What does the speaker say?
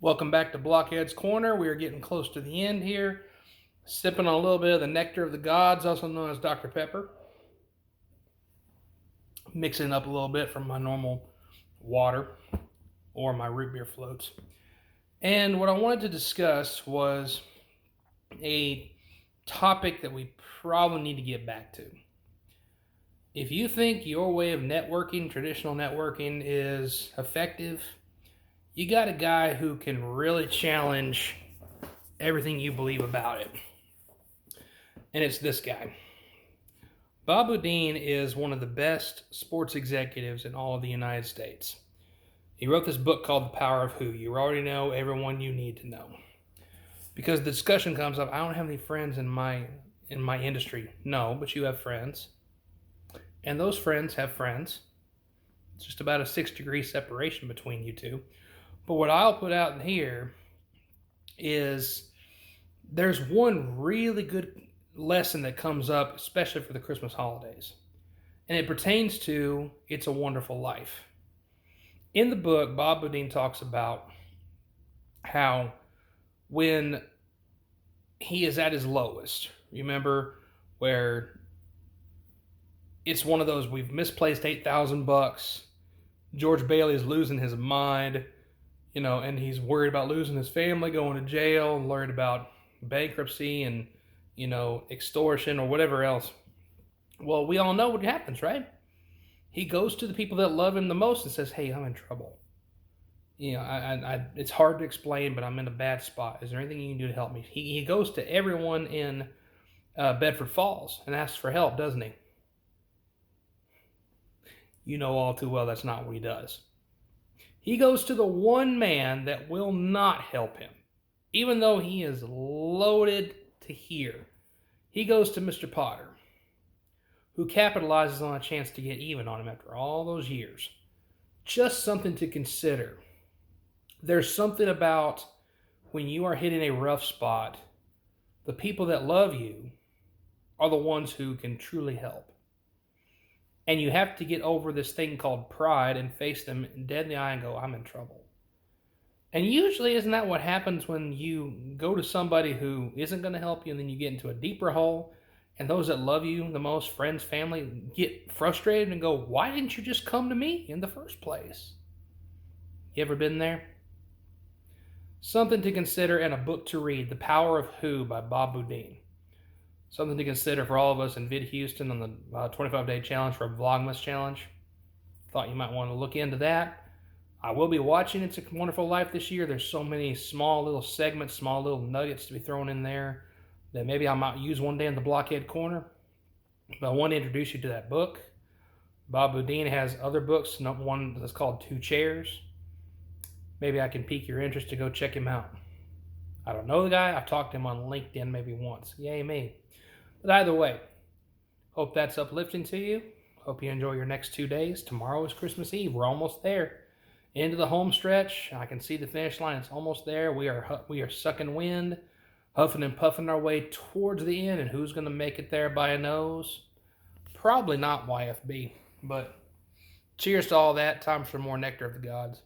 Welcome back to Blockhead's Corner. We are getting close to the end here. Sipping on a little bit of the nectar of the gods, also known as Dr. Pepper. Mixing it up a little bit from my normal water or my root beer floats. And what I wanted to discuss was a topic that we probably need to get back to. If you think your way of networking, traditional networking, is effective, you got a guy who can really challenge everything you believe about it. And it's this guy. Bob Beaudine is one of the best sports executives in all of the United States. He wrote this book called The Power of Who. You already know everyone you need to know. Because the discussion comes up, I don't have any friends in my industry. No, but you have friends. And those friends have friends. It's just about a 6-degree separation between you two. But what I'll put out in here is there's one really good lesson that comes up, especially for the Christmas holidays. And it pertains to It's a Wonderful Life. In the book, Bob Beaudine talks about how when he is at his lowest, remember where it's one of those, we've misplaced $8,000. George Bailey is losing his mind, and he's worried about losing his family, going to jail, worried about bankruptcy and, extortion or whatever else. Well, we all know what happens, right? He goes to the people that love him the most and says, "Hey, I'm in trouble. It's hard to explain, but I'm in a bad spot. Is there anything you can do to help me?" He goes to everyone in Bedford Falls and asks for help, doesn't he? You know all too well that's not what he does. He goes to the one man that will not help him, even though he is loaded to here. He goes to Mr. Potter, who capitalizes on a chance to get even on him after all those years. Just something to consider. There's something about when you are hitting a rough spot, the people that love you are the ones who can truly help. And you have to get over this thing called pride and face them dead in the eye and go, "I'm in trouble." And usually, isn't that what happens when you go to somebody who isn't going to help you and then you get into a deeper hole? And those that love you the most, friends, family, get frustrated and go, "Why didn't you just come to me in the first place?" You ever been there? Something to consider and a book to read, The Power of Who by Bob Beaudine. Something to consider for all of us in Vid Houston on the 25-day challenge for a Vlogmas challenge. Thought you might want to look into that. I will be watching It's a Wonderful Life this year. There's so many small little segments, small little nuggets to be thrown in there that maybe I might use one day in the Blockhead Corner. But I want to introduce you to that book. Bob Beaudine has other books, one that's called Two Chairs. Maybe I can pique your interest to go check him out. I don't know the guy. I've talked to him on LinkedIn maybe once. Yay me. But either way, hope that's uplifting to you. Hope you enjoy your next 2 days. Tomorrow is Christmas Eve. We're almost there. Into the home stretch. I can see the finish line. It's almost there. We are sucking wind, huffing and puffing our way towards the end. And who's going to make it there by a nose? Probably not YFB. But cheers to all that. Time for more nectar of the gods.